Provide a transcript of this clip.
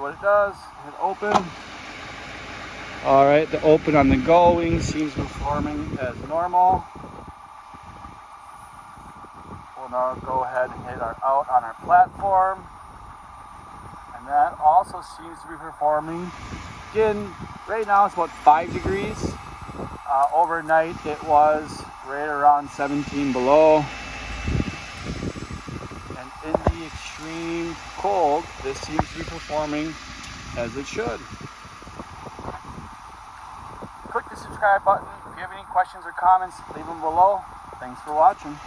what it does. Hit open. Alright, the open on the going seems to be performing as normal. We'll now go ahead and hit our out on our platform. And that also seems to be performing. Again, right now it's about 5 degrees. Overnight it was right around 17 below. And in the extreme cold, this seems to be performing as it should. Click the subscribe button. If you have any questions or comments, leave them below. Thanks for watching.